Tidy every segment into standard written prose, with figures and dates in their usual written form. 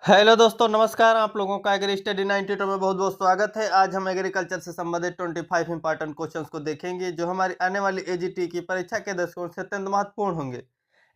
Hello दोस्तों, नमस्कार। आप लोगों का एग्री स्टडी 92 में बहुत बहुत स्वागत है। आज हम एग्रीकल्चर से संबंधित 25 इंपॉर्टेंट क्वेश्चंस को देखेंगे जो हमारी आने वाली एजीटी की परीक्षा के दृष्टिकोण से अत्यंत महत्वपूर्ण होंगे।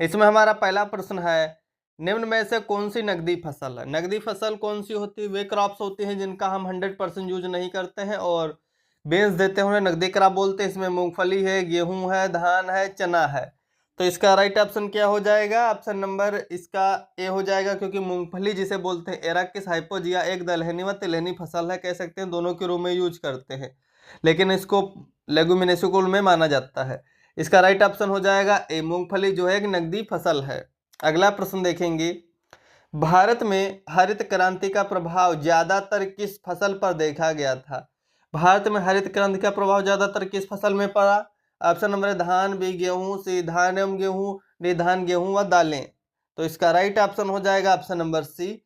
इसमें हमारा पहला प्रश्न है, निम्न में से कौन सी नकदी फसल है? नकदी फसल कौन सी होती है? वे क्रॉप्स होती हैं जिनका हम 100% यूज नहीं करते हैं और बेच देते हैं, उन्हें नकदी क्रॉप बोलते हैं। इसमें मूंगफली है, गेहूं है, धान है, चना है। तो इसका राइट ऑप्शन क्या हो जाएगा? ऑप्शन नंबर इसका ए हो जाएगा, क्योंकि मूंगफली जिसे बोलते हैं एराकिस हाइपोजिया एक दलहनी व तिलहनी फसल है, कह सकते हैं, दोनों के रूप में यूज करते हैं, लेकिन इसको लेगुमिनेसी कुल में माना जाता है। इसका राइट ऑप्शन हो जाएगा ए, मूंगफली जो है एक नकदी फसल है। अगला प्रश्न देखेंगे, भारत में हरित क्रांति का प्रभाव ज्यादातर किस फसल पर देखा गया था? भारत में हरित क्रांति का प्रभाव ज्यादातर किस फसल में पड़ा? ऑप्शन नंबर है धान, बी गेहूं, सी धान एवं गेहूं, डी धान गेहूं व दालें। तो इसका राइट ऑप्शन हो जाएगा ऑप्शन नंबर सी,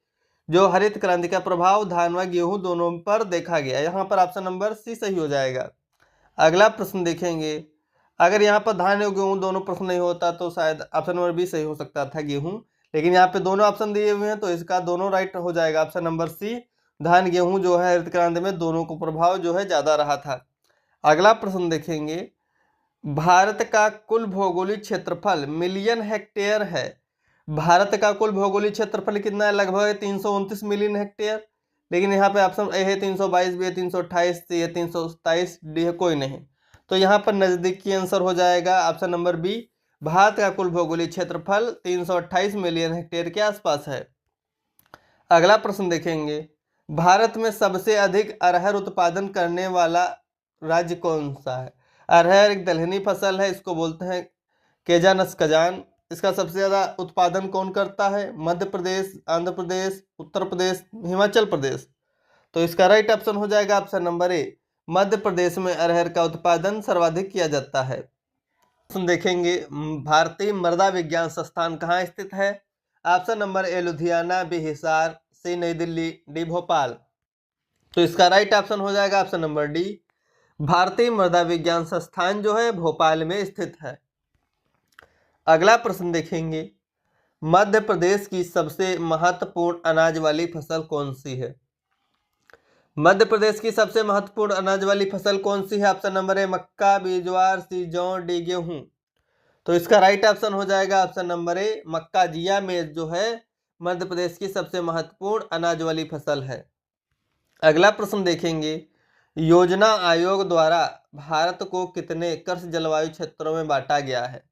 जो हरित क्रांति का प्रभाव धान व गेहूं दोनों पर देखा गया। यहाँ पर ऑप्शन नंबर सी सही हो जाएगा। अगला प्रश्न देखेंगे, अगर यहाँ पर धान और गेहूं दोनों प्रश्न नहीं होता तो शायद ऑप्शन नंबर बी सही हो सकता था, गेहूं, लेकिन यहाँ पे दोनों ऑप्शन दिए हुए हैं तो इसका दोनों राइट हो जाएगा। ऑप्शन नंबर सी, धान गेहूं जो है हरित क्रांति में दोनों को प्रभाव जो है ज्यादा रहा था। अगला प्रश्न देखेंगे, भारत का कुल भौगोलिक क्षेत्रफल मिलियन हेक्टेयर है। भारत का कुल भौगोलिक क्षेत्रफल कितना है? लगभग 329 मिलियन हेक्टेयर, लेकिन यहाँ पे ऑप्शन ए है 322, बी है 328, सी है 327, डी है कोई नहीं। तो यहाँ पर नजदीकी आंसर हो जाएगा ऑप्शन नंबर बी, भारत का कुल भौगोलिक क्षेत्रफल 328 मिलियन हेक्टेयर के आसपास है। अगला प्रश्न देखेंगे, भारत में सबसे अधिक अरहर उत्पादन करने वाला राज्य कौन सा है? अरहर एक दलहनी फसल है, इसको बोलते हैं केजानस्कजान। इसका सबसे ज्यादा उत्पादन कौन करता है? मध्य प्रदेश, आंध्र प्रदेश, उत्तर प्रदेश, हिमाचल प्रदेश। तो इसका राइट ऑप्शन हो जाएगा ऑप्शन नंबर ए, मध्य प्रदेश में अरहर का उत्पादन सर्वाधिक किया जाता है। देखेंगे, भारतीय मृदा विज्ञान संस्थान कहाँ स्थित है? Option number A Ludhiana, B Hisar, C New Delhi, D Bhopal. तो इसका राइट ऑप्शन हो जाएगा ऑप्शन नंबर डी, भारतीय मृदा विज्ञान संस्थान जो है भोपाल में स्थित है। अगला प्रश्न देखेंगे, मध्य प्रदेश की सबसे महत्वपूर्ण अनाज वाली फसल कौन सी है? मध्य प्रदेश की सबसे महत्वपूर्ण अनाज वाली फसल कौन सी है? ऑप्शन नंबर ए मक्का, बी ज्वार, सी जौ, डी गेहूं। तो इसका राइट ऑप्शन हो जाएगा ऑप्शन नंबर ए, मक्का। जिया मेज जो है मध्य प्रदेश की सबसे महत्वपूर्ण अनाज वाली फसल है। अगला प्रश्न देखेंगे, योजना आयोग द्वारा भारत को कितने कृषि जलवायु क्षेत्रों में बांटा गया है?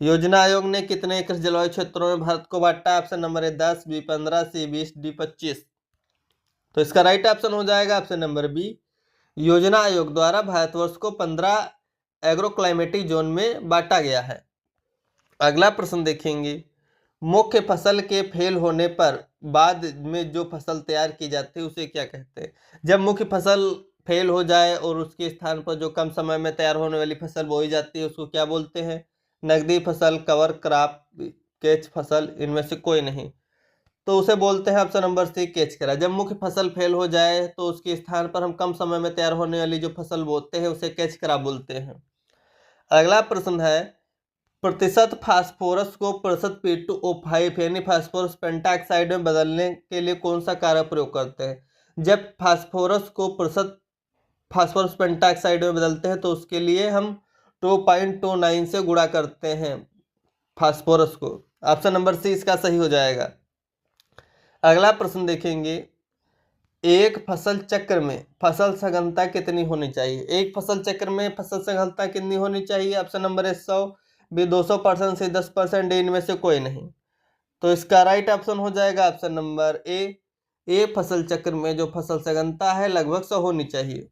योजना आयोग ने कितने कृषि जलवायु क्षेत्रों में भारत को बांटा? ऑप्शन नंबर है 10, बी 15, सी 20, डी 25। तो इसका राइट ऑप्शन हो जाएगा ऑप्शन नंबर बी, योजना आयोग द्वारा भारतवर्ष को 15 एग्रो क्लाइमेटिक जोन में बांटा गया है। अगला प्रश्न देखेंगे, मुख्य फसल के फेल होने पर बाद में जो फसल तैयार की जाती है उसे क्या कहते हैं? जब मुख्य फसल फेल हो जाए और उसके स्थान पर जो कम समय में तैयार होने वाली फसल बोई जाती है उसको क्या बोलते हैं? नकदी फसल, कवर क्रॉप, कैच फसल, इनमें से कोई नहीं। तो उसे बोलते हैं ऑप्शन नंबर सी, कैच करा। जब मुख्य फसल फेल हो जाए तो उसके स्थान पर हम कम समय में तैयार होने वाली जो फसल बोते हैं उसे कैच करा बोलते हैं। अगला प्रश्न है, प्रतिशत फास्फोरस को प्रतिशत P2O5 यानी फास्फोरस पेंटाऑक्साइड में बदलने के लिए कौन सा कारक प्रयोग करते हैं? जब फास्फोरस को प्रतिशत फास्फोरस पेंटाऑक्साइड में बदलते हैं तो उसके लिए हम 2.29 से गुणा करते हैं फास्फोरस को। ऑप्शन नंबर सी इसका सही हो जाएगा। अगला प्रश्न देखेंगे, एक फसल चक्र में फसल सघनता कितनी होनी चाहिए? एक फसल चक्र में फसल सघनता कितनी होनी चाहिए? ऑप्शन नंबर है 100, बी 200%, से 10%, इनमें से कोई नहीं। तो इसका राइट ऑप्शन हो जाएगा ऑप्शन नंबर ए फसल चक्र में जो फसल सघनता है लगभग 100 होनी चाहिए।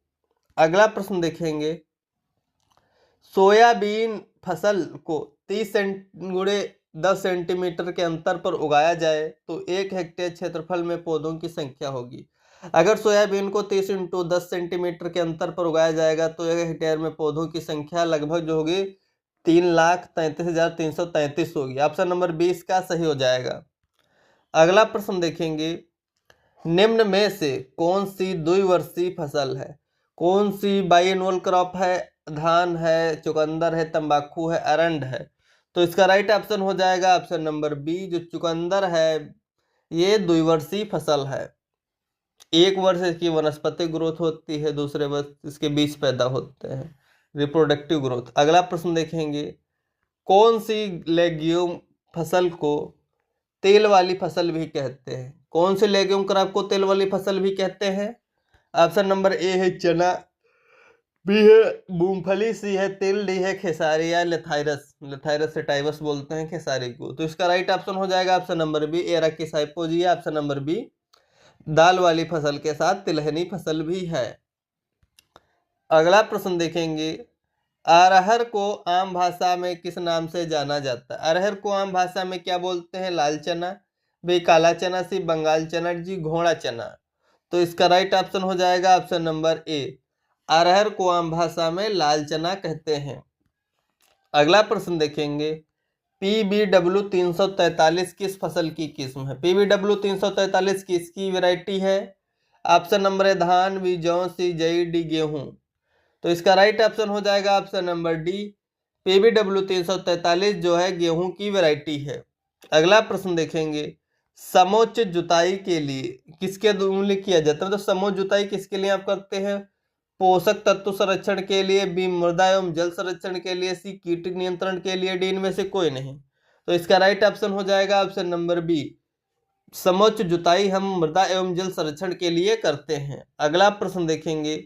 अगला प्रश्न देखेंगे, सोयाबीन फसल को 30 गुणे 10 सेंटीमीटर के अंतर पर उगाया जाए तो 1 हेक्टेयर क्षेत्रफल में पौधों की संख्या होगी। अगर सोयाबीन को 30 × 10 सेंटीमीटर के अंतर पर उगाया जाएगा तो 1 हेक्टेयर में पौधों की संख्या लगभग जो होगी 3,33,333 होगी। ऑप्शन नंबर 20 का सही हो जाएगा। अगला प्रश्न देखेंगे, निम्न में से कौन सी द्विवर्षीय फसल है? कौन सी बाइएनुअल क्रॉप है? धान है, चुकंदर है, तंबाकू है, अरंड है। तो इसका राइट ऑप्शन हो जाएगा ऑप्शन नंबर बी, जो चुकंदर है ये द्विवर्षीय फसल है। एक वर्ष इसकी वनस्पतिक ग्रोथ होती है, दूसरे वर्ष इसके बीज पैदा होते हैं, रिप्रोडक्टिव ग्रोथ। अगला प्रश्न देखेंगे, कौन सी लेग्यूम फसल को तेल वाली फसल भी कहते हैं? कौन से लेग्यूम क्रॉप को तेल वाली फसल भी कहते हैं? ऑप्शन नंबर ए है चना, बी है मूंगफली, सी है तिल, डी है खेसारी या लेथाइरस। लेथाइरस सेटाइवस बोलते हैं खेसारी को। तो इसका राइट ऑप्शन हो जाएगा option number B, arachis hypogaea. Option number B, दाल वाली फसल के साथ तिलहनी फसल भी है। अगला प्रश्न देखेंगे, अरहर को आम भाषा में किस नाम से जाना जाता है? अरहर को आम भाषा में क्या बोलते हैं? लाल चना, बी काला चना, सी बंगाल चना, जी घोड़ा चना। तो इसका राइट ऑप्शन हो जाएगा ऑप्शन नंबर ए, अरहर को आम भाषा में लाल चना कहते हैं। अगला प्रश्न देखेंगे, PBW 343 किस फसल की किस्म है? PBW 343 किसकी वैरायटी है? ऑप्शन नंबर ए धान, बी जौ, सी जई, डी गेहूं। तो इसका राइट ऑप्शन हो जाएगा ऑप्शन नंबर डी, PBW 343 जो है गेहूं की वैरायटी है। अगला प्रश्न देखेंगे, समोच्च जुताई के लिए किसके मूल्य किया जाता है? मतलब समोच्च जुताई किसके लिए आप करते हैं? पोषक तत्व संरक्षण के लिए, बी मृदा एवं जल संरक्षण के लिए, सी कीट नियंत्रण के लिए, डी इनमें से कोई नहीं। तो इसका राइट ऑप्शन हो जाएगा ऑप्शन नंबर बी, समोच्च जुताई हम मृदा एवं जल संरक्षण के लिए करते हैं। अगला प्रश्न देखेंगे,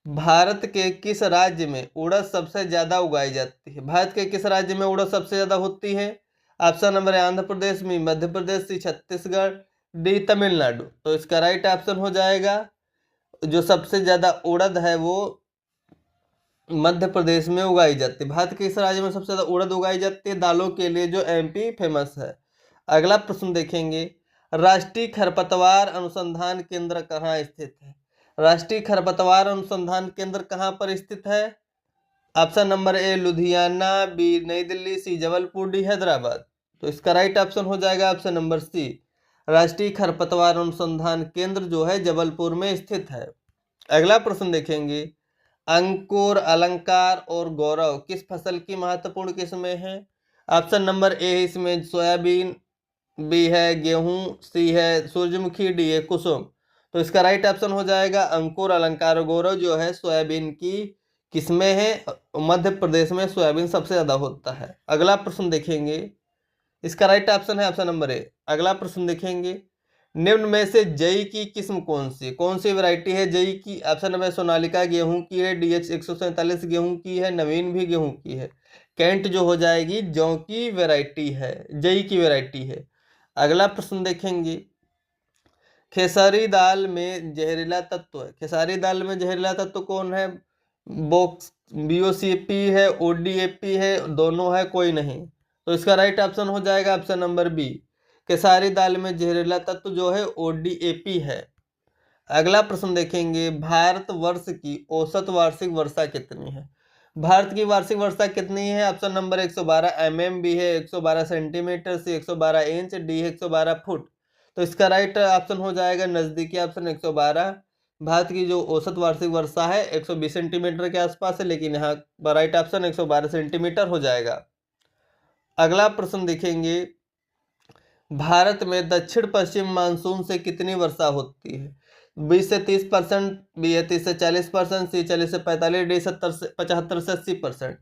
भारत के किस राज्य में उड़द सबसे ज्यादा उगाई जाती है? भारत के किस राज्य में उड़द सबसे ज्यादा होती है? Option number A Andhra Pradesh, B Madhya Pradesh, C Chhattisgarh, D Tamil Nadu. तो इसका राइट ऑप्शन हो जाएगा, जो सबसे ज्यादा उड़द है वो मध्य प्रदेश में उगाई जाती है। भारत के किस राज्य में सबसे ज्यादा उड़द उगाई जाती है? दालों के लिए जो MP फेमस है। अगला प्रश्न देखेंगे, राष्ट्रीय खरपतवार अनुसंधान केंद्र कहाँ स्थित है? राष्ट्रीय खरपतवार अनुसंधान केंद्र कहाँ पर स्थित है? Option number A Ludhiana, B Nai Delhi, C Jabalpur, D Hyderabad. तो इसका राइट ऑप्शन हो जाएगा ऑप्शन नंबर सी, राष्ट्रीय खरपतवार अनुसंधान केंद्र जो है जबलपुर में स्थित है। अगला प्रश्न देखेंगे, अंकुर, अलंकार और गौरव किस फसल की महत्वपूर्ण किस्में हैं? ऑप्शन नंबर ए इसमें सोयाबीन, बी है गेहूं, सी है सूरजमुखी, डी है कुसुम। तो इसका राइट ऑप्शन हो जाएगा अंकुर, अलंकार और गौरव जो है सोयाबीन की किस्में हैं। मध्य प्रदेश में सोयाबीन सबसे ज्यादा होता है। अगला प्रश्न देखेंगे, इसका राइट ऑप्शन है ऑप्शन नंबर ए। अगला प्रश्न देखेंगे, निम्न में से जई की किस्म कौन सी वैरायटी है जई की? ऑप्शन नंबर सोनालिका गेहूं की है, DH 147 गेहूं की है, नवीन भी गेहूं की है। कैंट जो हो जाएगी जौ की वैरायटी है, जई की वैरायटी है। अगला प्रश्न देखेंगे, खेसारी दाल में जहरीला तत्व है। खेसारी दाल में जहरीला तत्व कौन है? बोक्स BOCP है, ODAP है, दोनों है, कोई नहीं। तो इसका राइट ऑप्शन हो जाएगा ऑप्शन नंबर बी, खेसारी दाल में जहरीला तत्व जो है ODAP है। अगला प्रश्न देखेंगे, भारत वर्ष की औसत वार्षिक वर्षा कितनी है? भारत की वार्षिक वर्षा कितनी है? ऑप्शन नंबर 112 mm, बी है 112 सेंटीमीटर, सी 112 इंच, डी 112 फुट। तो इसका राइट ऑप्शन हो जाएगा नजदीकी ऑप्शन 112। भारत की जो औसत वार्षिक वर्षा है 120 सेंटीमीटर के आसपास है, लेकिन यहाँ राइट ऑप्शन 112 सेंटीमीटर हो जाएगा। अगला प्रश्न देखेंगे, भारत में दक्षिण पश्चिम मानसून से कितनी वर्षा होती है? 20 से 30%, बी है 30 से 40%, सी 40 से 45, डी 75 से 80%।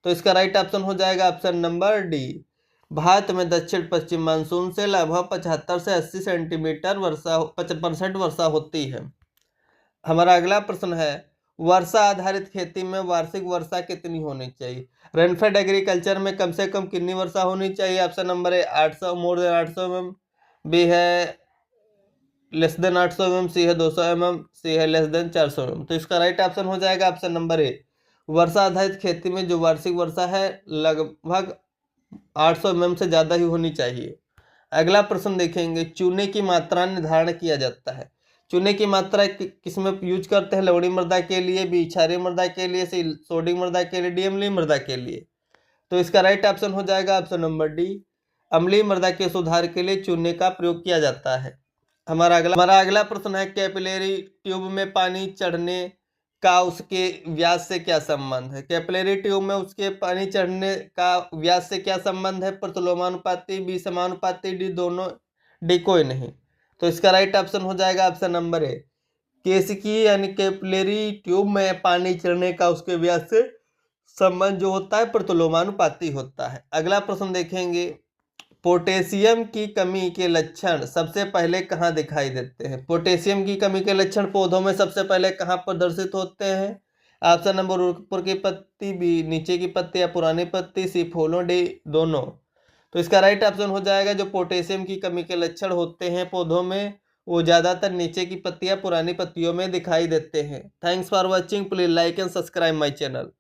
तो इसका राइट ऑप्शन हो जाएगा ऑप्शन नंबर डी, भारत में दक्षिण पश्चिम मानसून से लगभग 75 से 80 सेंटीमीटर वर्षा 50% वर्षा होती है। हमारा अगला प्रश्न है, वर्षा आधारित खेती में वार्षिक वर्षा कितनी होनी चाहिए? रेनफेड एग्रीकल्चर में कम से कम कितनी वर्षा होनी चाहिए? Option number A 800, more than 800 mm, B है लेस देन 800 mm, सी है 200 mm, सी है लेस देन 400 mm। तो इसका राइट ऑप्शन हो जाएगा ऑप्शन नंबर ए, वर्षा आधारित खेती में जो वार्षिक वर्षा है लगभग 800 mm से ज्यादा ही होनी चाहिए। अगला प्रश्न देखेंगे, चूने की मात्रा निर्धारण किया जाता है। चूने की मात्रा किस में यूज करते हैं? लवणी मृदा के लिए, बी क्षारीय मृदा के लिए, सी सोडिक मृदा के लिए, डी अम्लीय मृदा के लिए। तो इसका राइट ऑप्शन हो जाएगा ऑप्शन नंबर डी, अम्लीय मृदा के सुधार के लिए चूने का प्रयोग किया जाता है। हमारा अगला प्रश्न है, कैपिलरी ट्यूब में पानी चढ़ने का उसके व्यास से क्या संबंध है? कैपिलरी ट्यूब में उसके पानी चढ़ने का व्यास से क्या संबंध है? प्रतिलोमानुपाती, बी समानुपाती, डी दोनों, डी कोई नहीं। तो इसका राइट ऑप्शन हो जाएगा ऑप्शन नंबर ए। केसिकी यानी कैपिलरी ट्यूब में पानी चढ़ने का उसके व्यास से संबंध जो होता है प्रतिलोमानुपाती होता है। अगला प्रश्न देखेंगे, पोटेशियम की कमी के लक्षण सबसे पहले कहाँ दिखाई देते हैं? पोटेशियम की कमी के लक्षण पौधों में सबसे पहले कहाँ प्रदर्शित होते हैं? ऑप्शन नंबर ऊपर की पत्ती, बी नीचे की पत्ती या पुरानी पत्ती, सी फूलों, डी दोनों। तो इसका राइट ऑप्शन हो जाएगा जो पोटेशियम की कमी के लक्षण होते हैं पौधों में वो ज्यादातर नीचे की पत्तियां पुरानी पत्तियों में दिखाई देते हैं। Thanks for watching, please like and subscribe my channel.